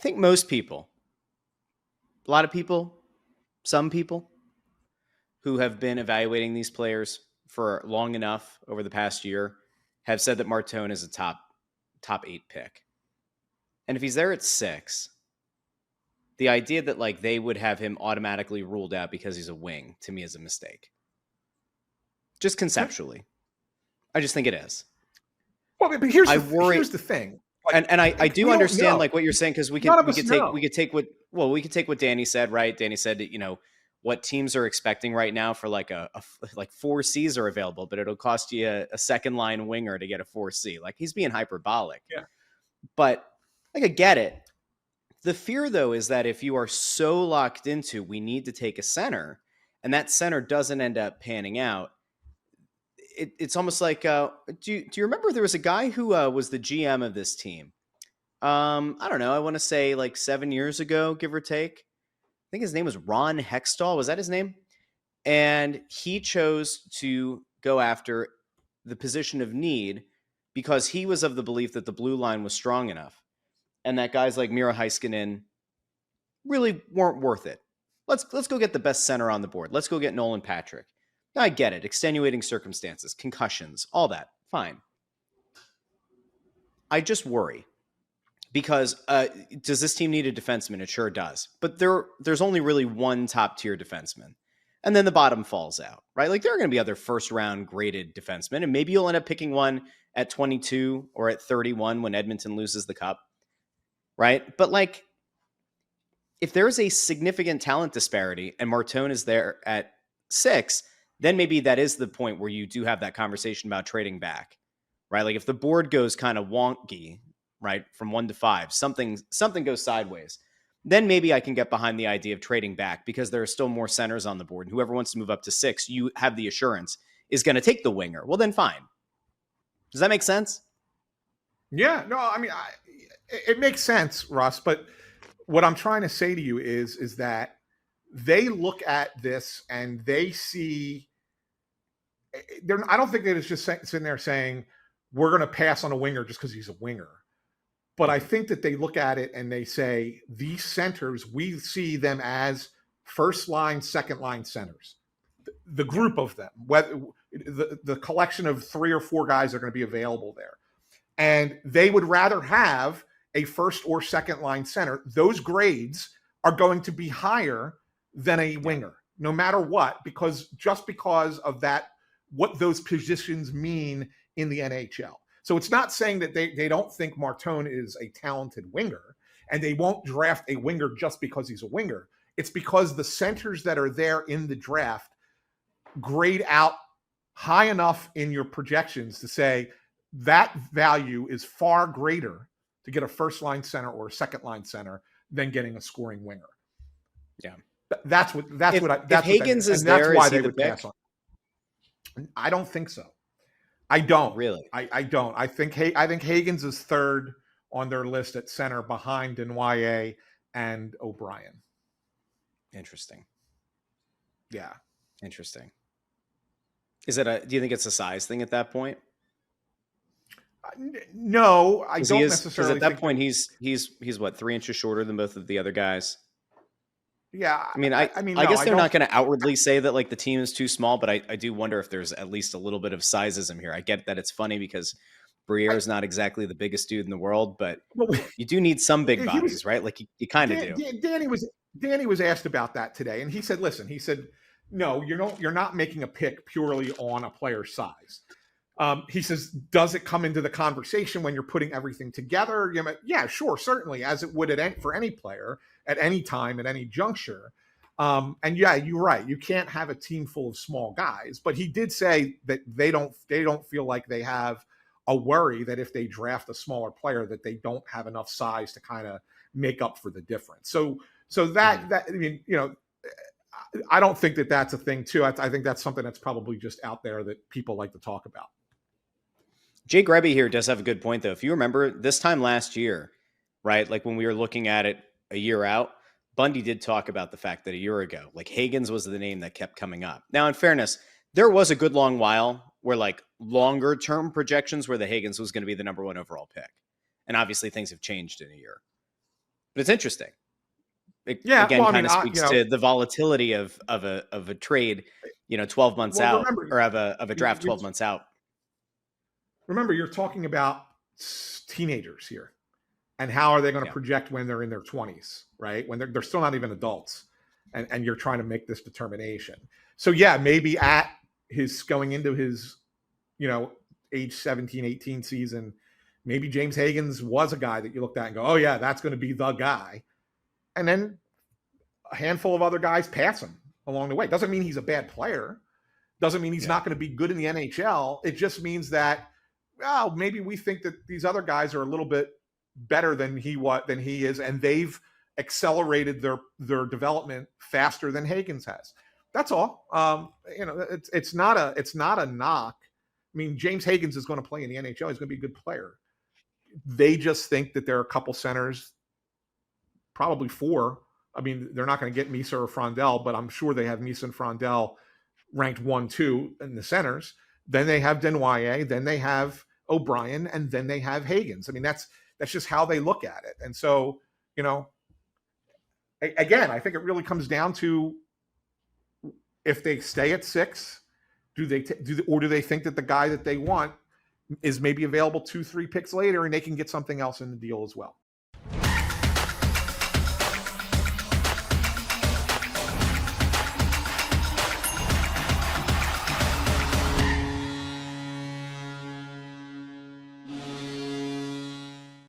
think most people, a lot of people, some people who have been evaluating these players for long enough over the past year have said that Martone is a top 8 pick. And if he's there at 6, the idea that like they would have him automatically ruled out because he's a wing to me is a mistake. Just conceptually. I just think it is. Well, but here's the thing. Like, and I do understand like what you're saying, because we could take what Danny said, right? Danny said that, what teams are expecting right now for like like 4Cs are available, but it'll cost you a second line winger to get a 4C. Like, he's being hyperbolic. Yeah. But like, I get it. The fear though is that if you are so locked into we need to take a center and that center doesn't end up panning out, it's almost like, do you remember there was a guy who was the GM of this team? I don't know. I want to say like 7 years ago, give or take. I think his name was Ron Hextall. Was that his name? And he chose to go after the position of need because he was of the belief that the blue line was strong enough and that guys like Miro Heiskanen really weren't worth it. Let's go get the best center on the board. Let's go get Nolan Patrick. I get it. Extenuating circumstances, concussions, all that. Fine. I just worry because does this team need a defenseman? It sure does. But there's only really one top tier defenseman. And then the bottom falls out, right? Like, there are going to be other first round graded defensemen. And maybe you'll end up picking one at 22 or at 31 when Edmonton loses the cup, right? But like, if there is a significant talent disparity and Martone is there at 6, then maybe that is the point where you do have that conversation about trading back, right? Like, if the board goes kind of wonky, right, from 1 to 5, something goes sideways, then maybe I can get behind the idea of trading back because there are still more centers on the board. And whoever wants to move up to 6, you have the assurance is going to take the winger. Well, then fine. Does that make sense? Yeah, no, I mean, it makes sense, Russ. But what I'm trying to say to you is that they look at this and they see. I don't think that it's just sitting there saying we're going to pass on a winger just because he's a winger. But I think that they look at it and they say these centers, we see them as first line, second line centers. The group of them, whether the collection of 3 or 4 guys are going to be available there. And they would rather have a first or second line center. Those grades are going to be higher than a winger, no matter what, because of that, what those positions mean in the NHL. So it's not saying that they don't think Martone is a talented winger and they won't draft a winger just because he's a winger. It's because the centers that are there in the draft grade out high enough in your projections to say that value is far greater to get a first line center or a second line center than getting a scoring winger. Yeah. That's if Higgins is there, that's why they would pass on. I don't think so. I don't really. I don't. I think Higgins is 3rd on their list at center behind Denye and O'Brien. Interesting. Yeah. Interesting. Do you think it's a size thing at that point? No, I don't necessarily. At that point, he's what, 3 inches shorter than both of the other guys. Yeah, I mean, I guess they're not going to outwardly say that like the team is too small, but I do wonder if there's at least a little bit of sizeism here. I get that it's funny because Briere is not exactly the biggest dude in the world, but you do need some big bodies, right? Like you kind of do. Danny was asked about that today, and he said, no, you're not making a pick purely on a player's size. He says, does it come into the conversation when you're putting everything together? Yeah, sure, certainly, as it would for any player at any time, at any juncture. And yeah, you're right. You can't have a team full of small guys. But he did say that they don't feel like they have a worry that if they draft a smaller player that they don't have enough size to kind of make up for the difference. So that I mean, I don't think that that's a thing too. I think that's something that's probably just out there that people like to talk about. Jake Rebbe here does have a good point, though. If you remember this time last year, right, like when we were looking at it a year out, Bundy did talk about the fact that a year ago, like Higgins was the name that kept coming up. Now, in fairness, there was a good long while where like longer term projections where the Higgins was going to be the number 1 overall pick. And obviously things have changed in a year. But it's interesting. It, Yeah, again, well, I kind mean, of speaks to the volatility of a trade, 12 months well, out, remember, or of a draft you 12 months out. remember, you're talking about teenagers here, and how are they going to Yeah. project when they're in their 20s, right? When they're still not even adults, and you're trying to make this determination. So yeah, maybe at his going into his, age 17, 18 season, maybe James Higgins was a guy that you looked at and go, oh yeah, that's going to be the guy. And then a handful of other guys pass him along the way. Doesn't mean he's a bad player. Doesn't mean he's not going to be good in the NHL. It just means that, well, maybe we think that these other guys are a little bit better than he is, and they've accelerated their development faster than Higgins has. That's all. It's not a knock. I mean, James Higgins is going to play in the NHL. He's going to be a good player. They just think that there are a couple centers, probably 4. I mean, they're not going to get Misa or Frondell, but I'm sure they have Misa and Frondell ranked 1, 2 in the centers. Then they have Desnoyers, then they have O'Brien, and then they have Higgins. I mean, that's just how they look at it. And so, again, I think it really comes down to, if they stay at 6, do they think that the guy that they want is maybe available 2, 3 picks later, and they can get something else in the deal as well?